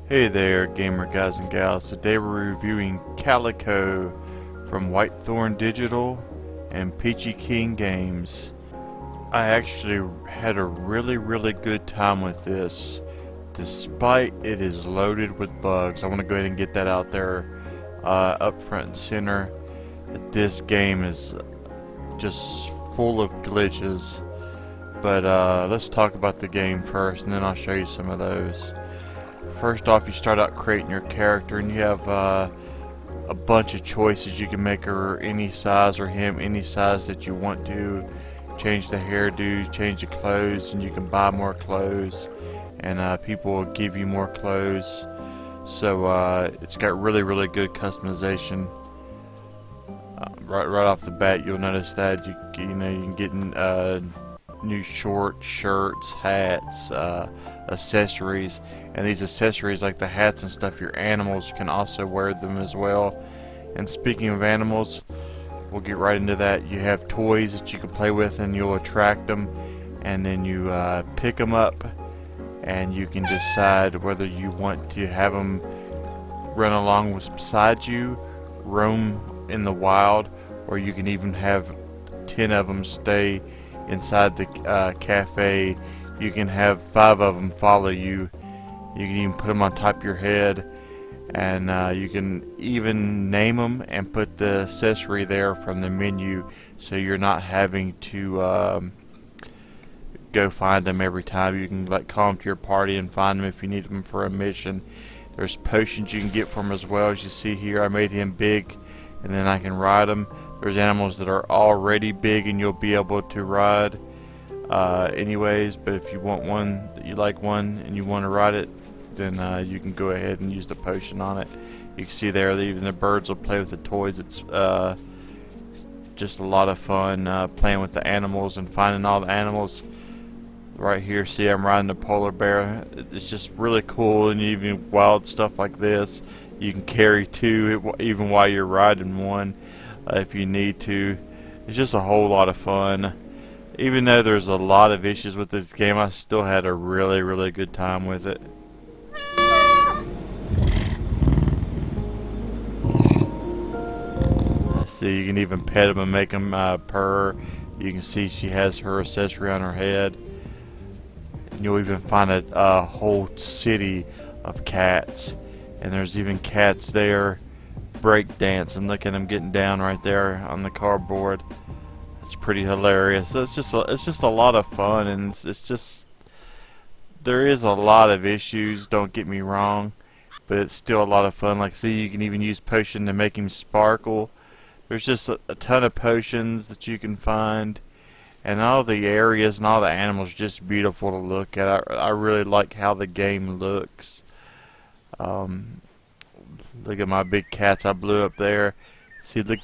Hey there, gamer guys and gals. Today we're reviewing Calico from Whitethorn Digital and Peachy King Games. I actually had a really good time with this, despite it is loaded with bugs. I want to go ahead and get that out there up front and center. This game is just full of glitches, but let's talk about the game first, and then I'll show you some of those. First off, you start out creating your character, and you have a bunch of choices. You can make her any size, or him any size that you want to. Change the hairdo, change the clothes, and you can buy more clothes, and people will give you more clothes. So it's got really good customization. Right off the bat, you'll notice that you can get new shorts, shirts, hats, accessories, and these accessories like the hats and stuff, your animals can also wear them as well. And speaking of animals, we'll get right into that. You have toys that you can play with, and you'll attract them, and then you pick them up, and you can decide whether you want to have them run along beside you, roam in the wild, or you can even have 10 of them stay inside the cafe. You can have 5 of them follow you. You can even put them on top of your head, and you can even name them and put the accessory there from the menu, so you're not having to go find them every time. You can call them to your party and find them if you need them for a mission. There's potions you can get from them as well. As you see here, I made him big, and then I can ride him. There's animals that are already big and you'll be able to ride anyways, but if you want one, that you like one and you want to ride it, then you can go ahead and use the potion on it. You can see there that even the birds will play with the toys. It's just a lot of fun playing with the animals and finding all the animals. Right here, see, I'm riding a polar bear. It's just really cool, and even wild stuff like this, you can carry 2 even while you're riding one. If you need to. It's just a whole lot of fun. Even though there's a lot of issues with this game, I still had a really good time with it. See, you can even pet them and make them purr. You can see she has her accessory on her head. And you'll even find a whole city of cats, and there's even cats there break dance, and look at them getting down right there on the cardboard. It's pretty hilarious. So it's just a lot of fun, and it's just, there is a lot of issues, don't get me wrong, but it's still a lot of fun. Like, see, you can even use potion to make him sparkle. There's just a ton of potions that you can find, and all the areas and all the animals are just beautiful to look at. I really like how the game looks. Look at my big cats I blew up there. See, look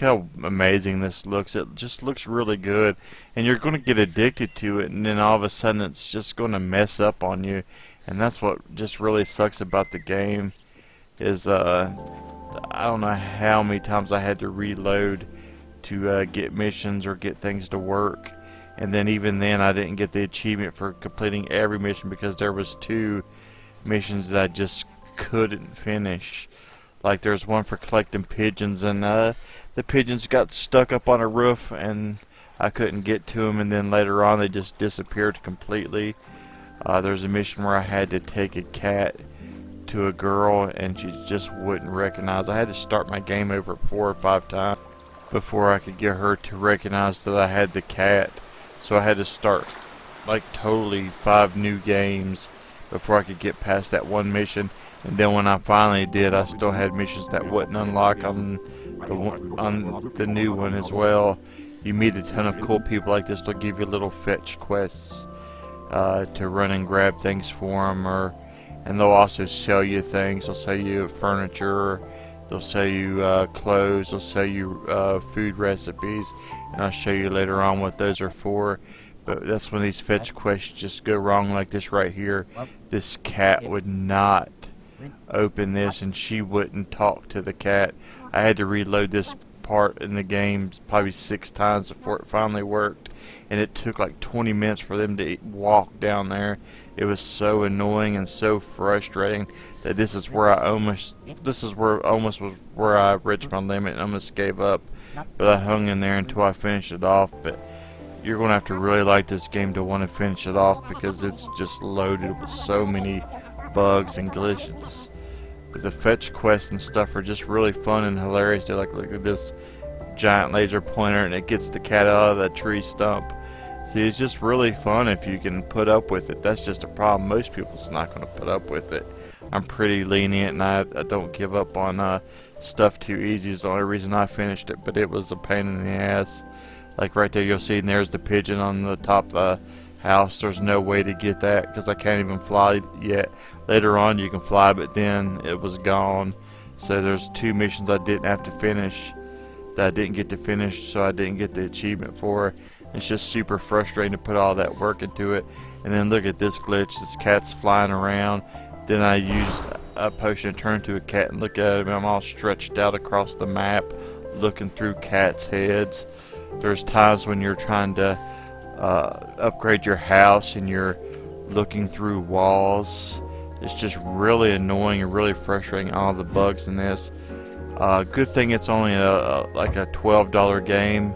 how amazing this looks. It just looks really good, and you're going to get addicted to it, and then all of a sudden it's just going to mess up on you, and that's what just really sucks about the game. Is I don't know how many times I had to reload to get missions or get things to work, and then even then I didn't get the achievement for completing every mission because there was 2 missions that I just couldn't finish. Like, there's one for collecting pigeons, and the pigeons got stuck up on a roof and I couldn't get to them, and then later on they just disappeared completely. There's a mission where I had to take a cat to a girl and she just wouldn't recognize. I had to start my game over 4 or 5 times before I could get her to recognize that I had the cat. So I had to start like totally 5 new games before I could get past that one mission. And then when I finally did, I still had missions that wouldn't unlock on the new one as well. You meet a ton of cool people like this. They'll give you little fetch quests to run and grab things for them, and they'll also sell you things. They'll sell you furniture, they'll sell you clothes, they'll sell you food recipes, and I'll show you later on what those are for. But that's when these fetch quests just go wrong, like this right here. This cat would not open this, and she wouldn't talk to the cat. I had to reload this part in the game probably 6 times before it finally worked, and it took like 20 minutes for them to walk down there. It was so annoying and so frustrating that this is where almost was where I reached my limit and almost gave up. But I hung in there until I finished it off. But you're going to have to really like this game to want to finish it off, because it's just loaded with so many bugs and glitches. But the fetch quests and stuff are just really fun and hilarious. They're like, look at this giant laser pointer and it gets the cat out of that tree stump. See, it's just really fun if you can put up with it. That's just a problem. Most people's not going to put up with it. I'm pretty lenient, and I don't give up on stuff too easy. It's the only reason I finished it, but it was a pain in the ass. Like right there, you'll see, and there's the pigeon on the top of the house. There's no way to get that because I can't even fly yet. Later on you can fly, but then it was gone. So there's 2 missions I didn't have to finish, that I didn't get to finish, so I didn't get the achievement for. It's just super frustrating to put all that work into it. And then look at this glitch. This cat's flying around. Then I used a potion to turn into a cat, and look at him. I'm all stretched out across the map looking through cats' heads. There's times when you're trying to upgrade your house and you're looking through walls. It's just really annoying and really frustrating, all the bugs in this. Good thing it's only like a $12 game,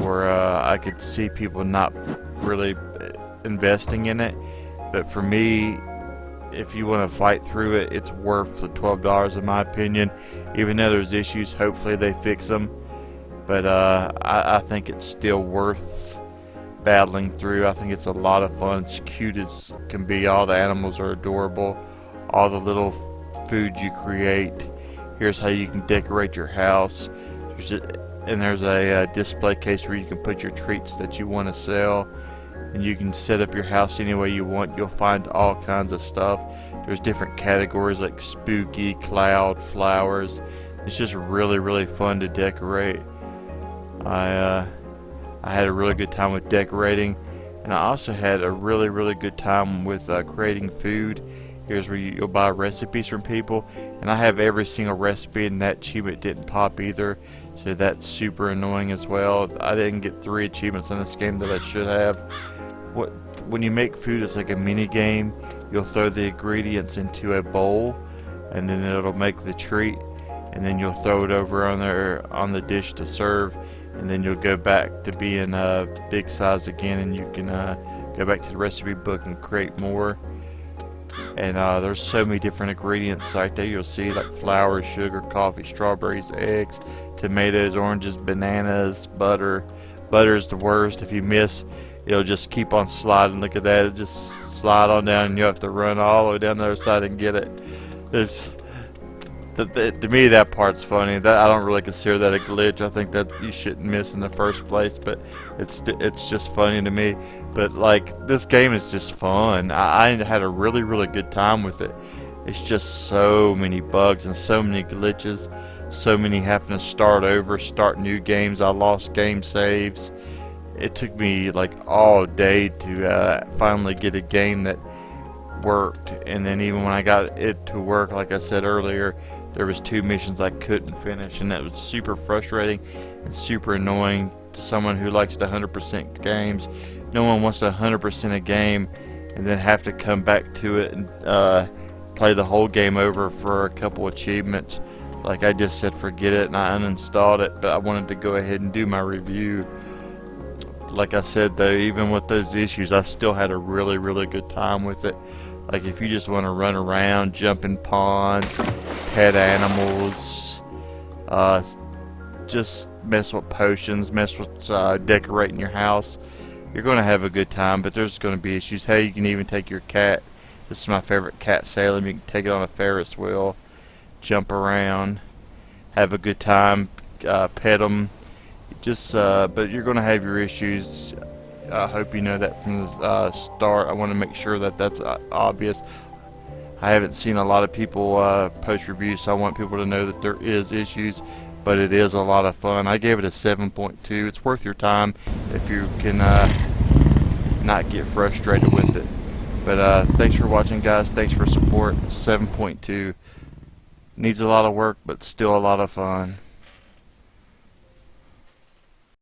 where I could see people not really investing in it. But for me, if you want to fight through it, it's worth the $12 in my opinion. Even though there's issues, hopefully they fix them. But I think it's still worth battling through. I think it's a lot of fun. It's cute as can be. All the animals are adorable. All the little food you create. Here's how you can decorate your house. There's a display case where you can put your treats that you want to sell. And you can set up your house any way you want. You'll find all kinds of stuff. There's different categories like spooky, cloud, flowers. It's just really, really fun to decorate. I had a really good time with decorating, and I also had a really, really good time with creating food. Here's where you'll buy recipes from people, and I have every single recipe, and that achievement didn't pop either, so that's super annoying as well. I didn't get 3 achievements in this game that I should have. When you make food, it's like a mini game. You'll throw the ingredients into a bowl, and then it'll make the treat, and then you'll throw it over on the dish to serve, and then you'll go back to being big size again, and you can go back to the recipe book and create more. And there's so many different ingredients right there. You'll see like flour, sugar, coffee, strawberries, eggs, tomatoes, oranges, bananas, butter. Butter's the worst. If you miss, it'll just keep on sliding. Look at that. It'll just slide on down, and you have to run all the way down the other side and get it. To me, that part's funny. I don't really consider that a glitch. I think that you shouldn't miss in the first place, but it's just funny to me. But like, this game is just fun. I had a really, really good time with it. It's just so many bugs and so many glitches, so many having to start over, start new games. I lost game saves. It took me like all day to finally get a game that worked. And then even when I got it to work, like I said earlier, there was 2 missions I couldn't finish, and that was super frustrating and super annoying to someone who likes to 100% games. No one wants to 100% a game and then have to come back to it and play the whole game over for a couple achievements. Like I just said, forget it, and I uninstalled it, but I wanted to go ahead and do my review. Like I said though, even with those issues, I still had a really, really good time with it. Like if you just want to run around, jump in ponds, pet animals, just mess with potions, mess with decorating your house, you're going to have a good time. But there's going to be issues. Hey, you can even take your cat. This is my favorite cat, Salem. You can take it on a Ferris wheel, jump around, have a good time, pet them. But you're going to have your issues. I hope you know that from the start. I want to make sure that that's obvious. I haven't seen a lot of people post reviews, so I want people to know that there is issues, but it is a lot of fun. I gave it a 7.2. It's worth your time if you can not get frustrated with it. But thanks for watching, guys. Thanks for support. 7.2. Needs a lot of work, but still a lot of fun.